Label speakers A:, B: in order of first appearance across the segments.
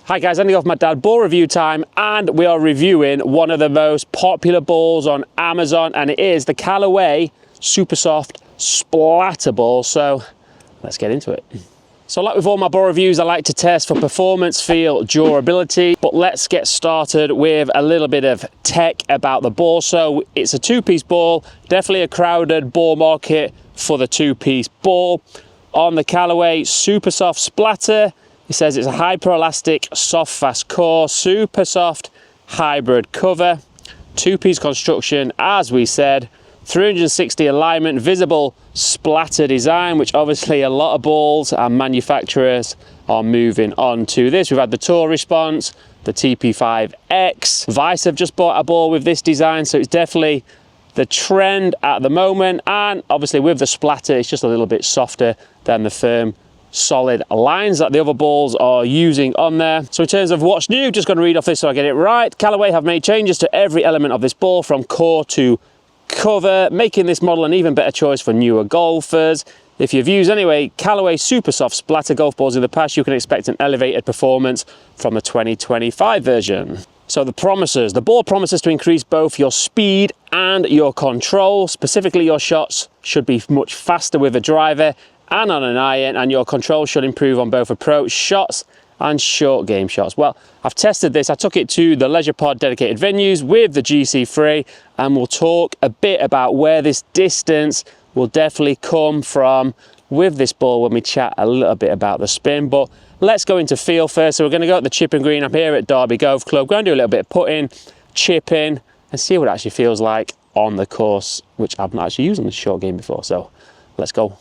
A: Hi guys, ending off my dad ball review time, and we are reviewing one of the most popular balls on Amazon, and it is the Callaway Supersoft Splatter Ball. So let's get into it. So like with all my ball reviews, I like to test for performance, feel, durability, but let's get started with a little bit of tech about the ball. So it's a two-piece ball, definitely a crowded ball market for the two-piece ball. On the Callaway Supersoft Splatter, it says it's a hyper-elastic, soft, fast core, super soft hybrid cover, two-piece construction, as we said, 360 alignment, visible splatter design, which obviously a lot of balls and manufacturers are moving on to this. We've had the Tour response, the TP5X. Vice have just bought a ball with this design, so it's definitely the trend at the moment. And obviously with the splatter, it's just a little bit softer than the firm solid lines that the other balls are using on there. So in terms of what's new, just going to read off this so I get it right. Callaway have made changes to every element of this ball, from core to cover, making this model an even better choice for newer golfers. If you've used Callaway Supersoft Splatter golf balls in the past, you can expect an elevated performance from the 2025 version. So the ball promises to increase both your speed and your control. Specifically, your shots should be much faster with a driver and on an iron, and your control should improve on both approach shots and short game shots. Well, I've tested this. I took it to the Leisure Pod dedicated venues with the GC3, and we'll talk a bit about where this distance will definitely come from with this ball when we chat a little bit about the spin. But let's go into feel first. So we're going to go at the chipping green. I'm here at Derby Golf Club. Going to do a little bit of putting, chipping, and see what it actually feels like on the course, which I've not actually used on the short game before. So let's go.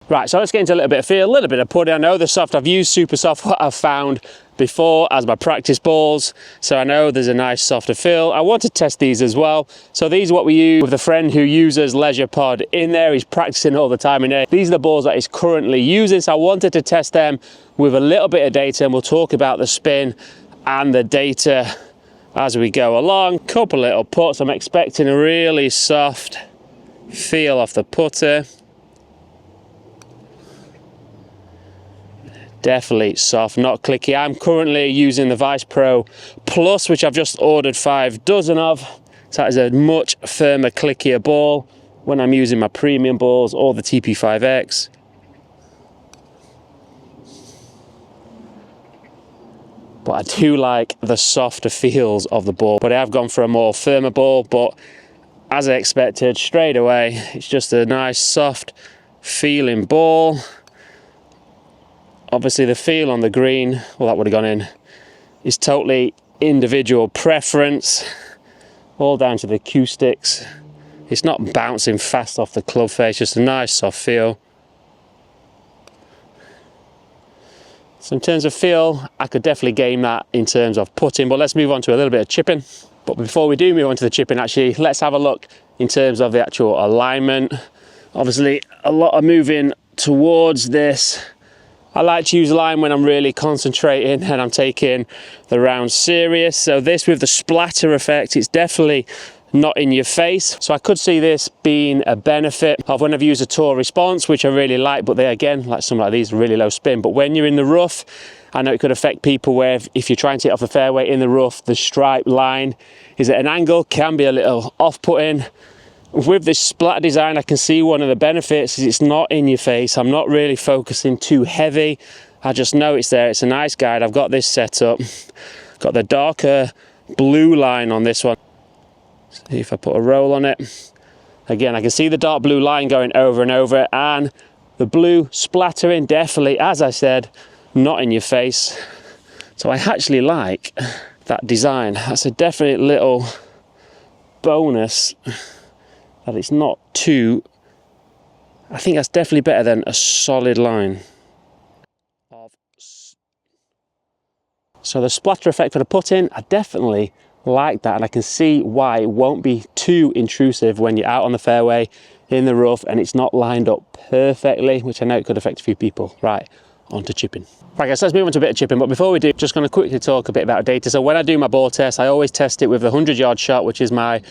A: Right, so let's get into a little bit of feel, a little bit of putting. I know the soft, I've used Supersoft, what I've found before as my practice balls, so I know there's a nice softer feel. I want to test these as well. So these are what we use with a friend who uses Leisure Pod in there. He's practicing all the time in there. These are the balls that he's currently using, so I wanted to test them with a little bit of data, and we'll talk about the spin and the data as we go along. Couple little putts. I'm expecting a really soft feel off the putter. Definitely soft, not clicky. I'm currently using the Vice Pro Plus, which I've just ordered 5 dozen of. So that is a much firmer, clickier ball when I'm using my premium balls or the TP5X. But I do like the softer feels of the ball, but I have gone for a more firmer ball. But as I expected, straight away, it's just a nice, soft feeling ball. Obviously the feel on the green, well, that would have gone in, is totally individual preference, all down to the acoustics. It's not bouncing fast off the club face, just a nice soft feel. So in terms of feel, I could definitely game that in terms of putting, but let's move on to a little bit of chipping. But before we do move on to the chipping, actually, let's have a look in terms of the actual alignment. Obviously, a lot of moving towards this. I like to use line when I'm really concentrating and I'm taking the round serious. So this with the splatter effect, it's definitely not in your face. So I could see this being a benefit of when I've used a Tour response, which I really like, but they, again, like some like these, really low spin. But when you're in the rough, I know it could affect people where if you're trying to hit off the fairway in the rough, the stripe line is at an angle, can be a little off-putting. With this splatter design, I can see one of the benefits is it's not in your face. I'm not really focusing too heavy. I just know it's there. It's a nice guide. I've got this set up. Got the darker blue line on this one. See if I put a roll on it. Again, I can see the dark blue line going over and over, and the blue splattering, definitely, as I said, not in your face. So I actually like that design. That's a definite little bonus. That it's not too, I think that's definitely better than a solid line. So the splatter effect for the putting, I definitely like that, and I can see why it won't be too intrusive when you're out on the fairway in the rough and it's not lined up perfectly, which I know it could affect a few people. Right, on to chipping. Right guys, let's move on to a bit of chipping, but before we do, just going to quickly talk a bit about data. So when I do my ball test, I always test it with the 100-yard shot, which is my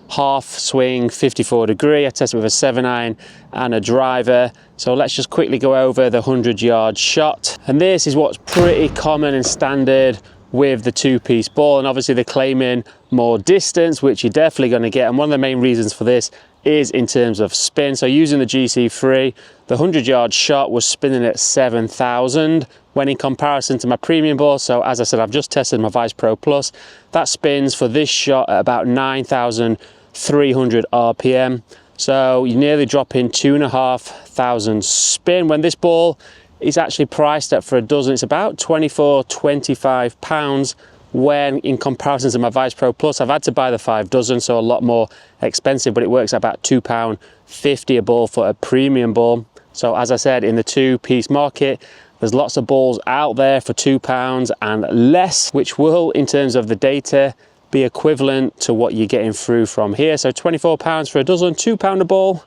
A: half swing, 54 degree. I tested with a 7-iron and a driver. So let's just quickly go over the 100-yard shot. And this is what's pretty common and standard with the two-piece ball. And obviously they're claiming more distance, which you're definitely going to get. And one of the main reasons for this is in terms of spin. So using the GC3, the 100-yard shot was spinning at 7,000 when in comparison to my premium ball. So as I said, I've just tested my Vice Pro Plus. That spins for this shot at about 9,300 RPM. So you're nearly dropping 2,500 spin when this ball is actually priced at, for a dozen, it's about 24, 25 pounds. When in comparison to my Vice Pro Plus, I've had to buy the 5 dozen, so a lot more expensive, but it works at about £2.50 a ball for a premium ball. So as I said, in the two-piece market, there's lots of balls out there for £2 and less, which will, in terms of the data, be equivalent to what you're getting through from here. So £24 for a dozen, £2 a ball.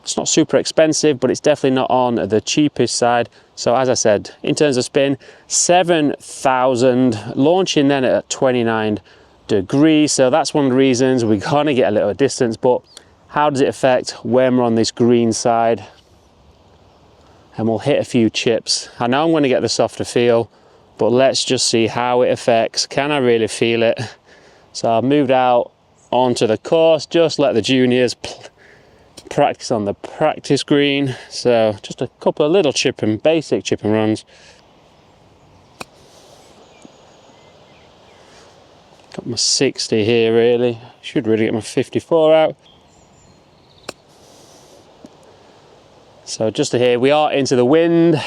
A: It's not super expensive, but it's definitely not on the cheapest side. So as I said, in terms of spin, 7,000, launching then at 29 degrees. So that's one of the reasons we're gonna get a little distance, but how does it affect when we're on this green side? And we'll hit a few chips. I know I'm gonna get the softer feel, but let's just see how it affects. Can I really feel it? So I've moved out onto the course, just let the juniors practice on the practice green. So just a couple of little basic chip and runs. Got my 60 here really. Should really get my 54 out. So just to here, we are into the wind. I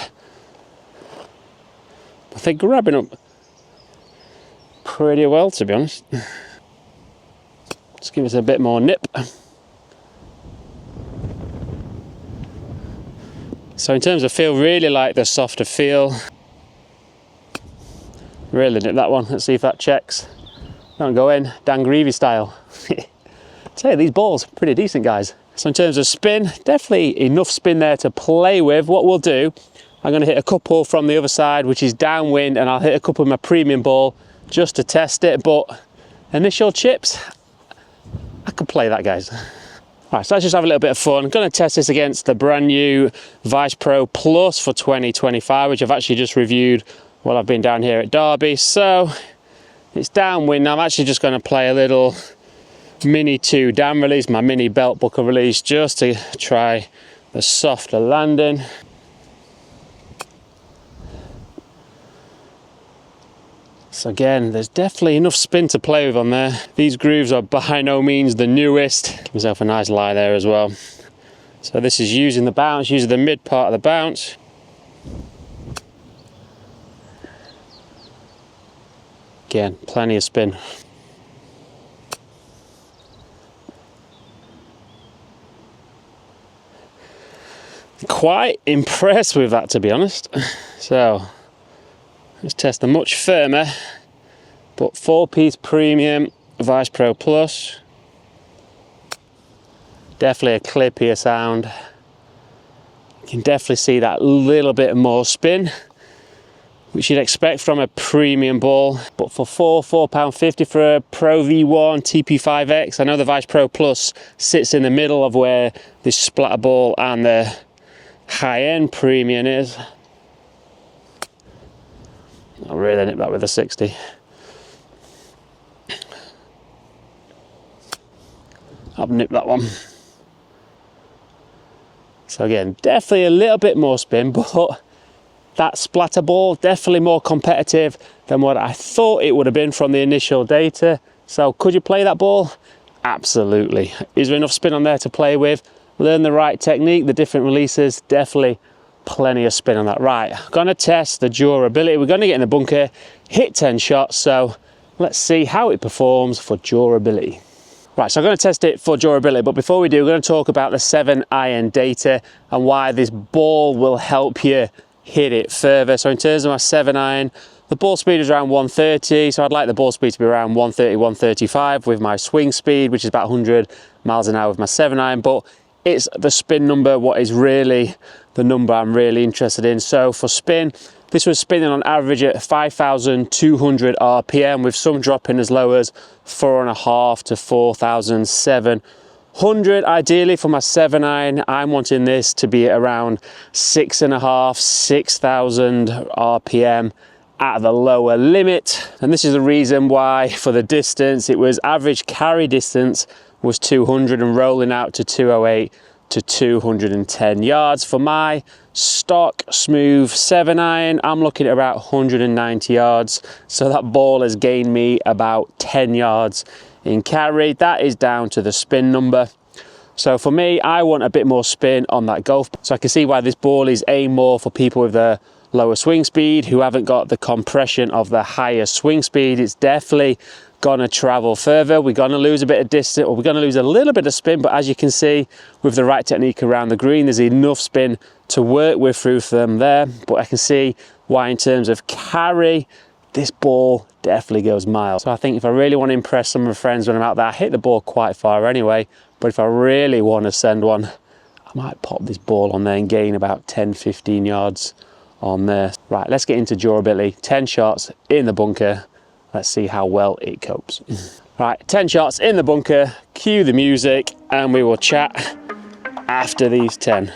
A: think grabbing up pretty well, to be honest. Let's give us a bit more nip. So in terms of feel, really like the softer feel. Really nip that one. Let's see if that checks. Don't go in, Dan Greavy style. Tell you, these balls are pretty decent, guys. So in terms of spin, definitely enough spin there to play with. What we'll do, I'm going to hit a couple from the other side, which is downwind, and I'll hit a couple with my premium ball just to test it. But initial chips, I can play that, guys. All right, so let's just have a little bit of fun. I'm going to test this against the brand new Vice Pro Plus for 2025, which I've actually just reviewed while I've been down here at Derby. So it's downwind. I'm actually just going to play a little mini 2 down release, my mini belt buckle release, just to try the softer landing. So again, there's definitely enough spin to play with on there. These grooves are by no means the newest. Give myself a nice lie there as well. So this is using the bounce, using the mid part of the bounce. Again, plenty of spin. Quite impressed with that, to be honest. So let's test a much firmer but 4-piece premium Vice Pro Plus. Definitely a clippier sound. You can definitely see that little bit more spin, which you'd expect from a premium ball. But for £4.50 for a Pro V1 TP5X, I know the Vice Pro Plus sits in the middle of where this splatter ball and the high-end premium is. I'll really nip that with a 60. I'll nip that one. So again, definitely a little bit more spin, but that splatter ball definitely more competitive than what I thought it would have been from the initial data. So could you play that ball? Absolutely. Is there enough spin on there to play with? Learn the right technique, the different releases, definitely plenty of spin on that. Right, gonna test the durability. We're gonna get in the bunker, hit 10 shots, so let's see how it performs for durability. Right, so I'm gonna test it for durability, but before we do, we're gonna talk about the 7-iron data and why this ball will help you hit it further. So in terms of my 7-iron, the ball speed is around 130, so I'd like the ball speed to be around 130, 135 with my swing speed, which is about 100 miles an hour with my 7-iron, but it's the spin number what is really the number I'm really interested in. So for spin, This was spinning on average at 5,200 RPM, with some dropping as low as 4.5 to 4,700. Ideally for my 7-iron, I'm wanting this to be around 6.5, 6,000 RPM at the lower limit. And this is the reason why for the distance, it was average carry distance was 200 and rolling out to 208 to 210 yards. For my stock smooth 7-iron, I'm looking at about 190 yards. So that ball has gained me about 10 yards in carry. That is down to the spin number. So for me, I want a bit more spin on that golf. So I can see why this ball is aimed more for people with the lower swing speed who haven't got the compression of the higher swing speed. It's definitely gonna travel further. We're gonna lose a bit of distance, or we're gonna lose a little bit of spin, but as you can see, with the right technique around the green, there's enough spin to work with through them there. But I can see why in terms of carry, this ball definitely goes miles. So I think if I really want to impress some of my friends when I'm out there, I hit the ball quite far anyway, but if I really want to send one, I might pop this ball on there and gain about 10, 15 yards on there. Right, let's get into durability. 10 shots in the bunker. Let's see how well it copes. Right, 10 shots in the bunker, cue the music, and we will chat after these 10.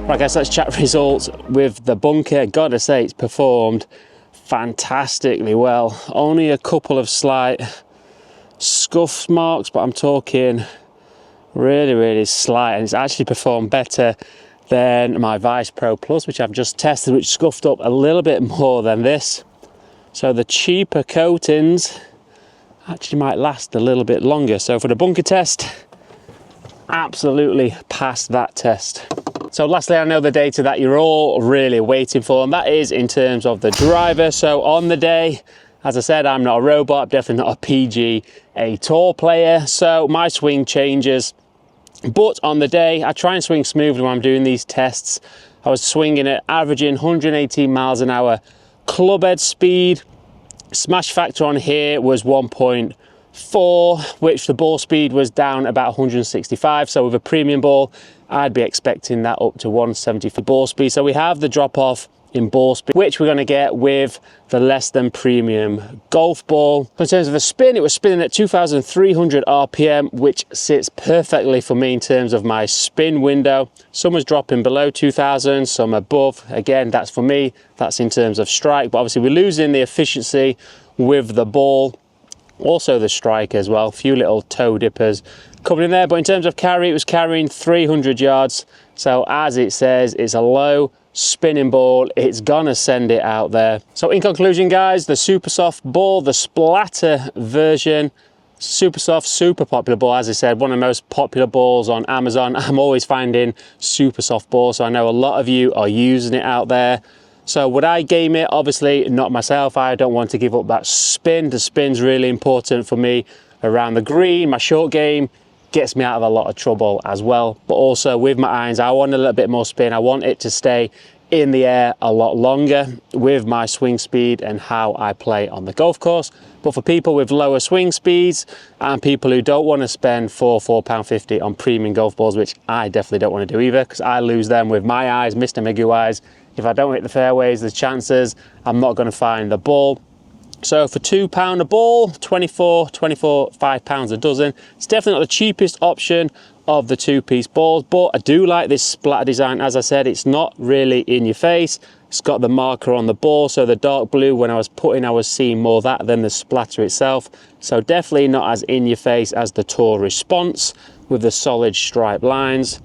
A: Right guys, let's chat results with the bunker. Gotta say, it's performed fantastically well. Only a couple of slight scuff marks, but I'm talking really slight, and it's actually performed better than my Vice Pro Plus, which I've just tested, which scuffed up a little bit more than this. So the cheaper coatings actually might last a little bit longer. So for the bunker test, absolutely passed that test. So lastly, I know the data that you're all really waiting for, and that is in terms of the driver. So on the day, as I said, I'm not a robot, I'm definitely not a PGA Tour player, so my swing changes. But on the day, I try and swing smoothly when I'm doing these tests. I was swinging at averaging 118 miles an hour club head speed. Smash factor on here was 1.4, which the ball speed was down about 165. So with a premium ball, I'd be expecting that up to 170 for ball speed. So we have the drop off in ball speed, which we're going to get with the less than premium golf ball. In terms of the spin, it was spinning at 2,300 RPM, which sits perfectly for me in terms of my spin window. Some was dropping below 2,000, some above. Again, that's for me, that's in terms of strike, but obviously we're losing the efficiency with the ball. Also the strike as well, a few little toe dippers coming in there. But in terms of carry, it was carrying 300 yards. So as it says, it's a low spinning ball, it's gonna send it out there. So in conclusion guys, the Supersoft ball, the Splatter version, Supersoft, super popular ball. As I said, one of the most popular balls on Amazon. I'm always finding Supersoft balls, so I know a lot of you are using it out there. So would I game it? Obviously not myself. I don't want to give up that spin. The spin's really important for me around the green. My short game gets me out of a lot of trouble as well. But also with my irons, I want a little bit more spin. I want it to stay in the air a lot longer with my swing speed and how I play on the golf course. But for people with lower swing speeds and people who don't want to spend £4.50 on premium golf balls, which I definitely don't want to do either, because I lose them with my eyes, Mr. Magoo eyes. If I don't hit the fairways, there's chances I'm not going to find the ball. So for £2 a ball, 5 pounds a dozen. It's definitely not the cheapest option of the two-piece balls, but I do like this splatter design. As I said, it's not really in your face. It's got the marker on the ball, so the dark blue, when I was putting, I was seeing more of that than the splatter itself. So definitely not as in your face as the Tour Response with the solid stripe lines.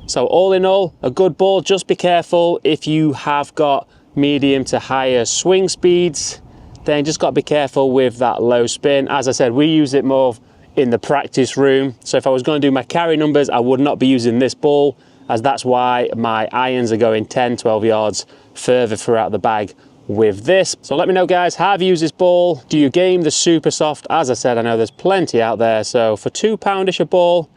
A: So all in all, a good ball. Just be careful if you have got medium to higher swing speeds, then just got to be careful with that low spin. As I said, we use it more in the practice room. So if I was going to do my carry numbers, I would not be using this ball, as that's why my irons are going 10, 12 yards further throughout the bag with this. So let me know, guys, have you used this ball? Do you game the Supersoft? As I said, I know there's plenty out there. So for £2-ish a ball,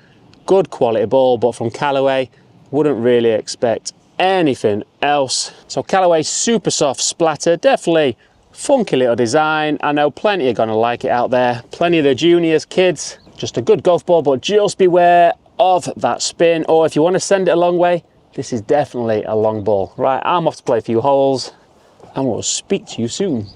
A: good quality ball, but from Callaway, wouldn't really expect anything else. So Callaway Supersoft Splatter, definitely funky little design. I know plenty are gonna like it out there. Plenty of the juniors, kids, just a good golf ball, but just beware of that spin. Or if you want to send it a long way, this is definitely a long ball. Right, I'm off to play a few holes and we'll speak to you soon.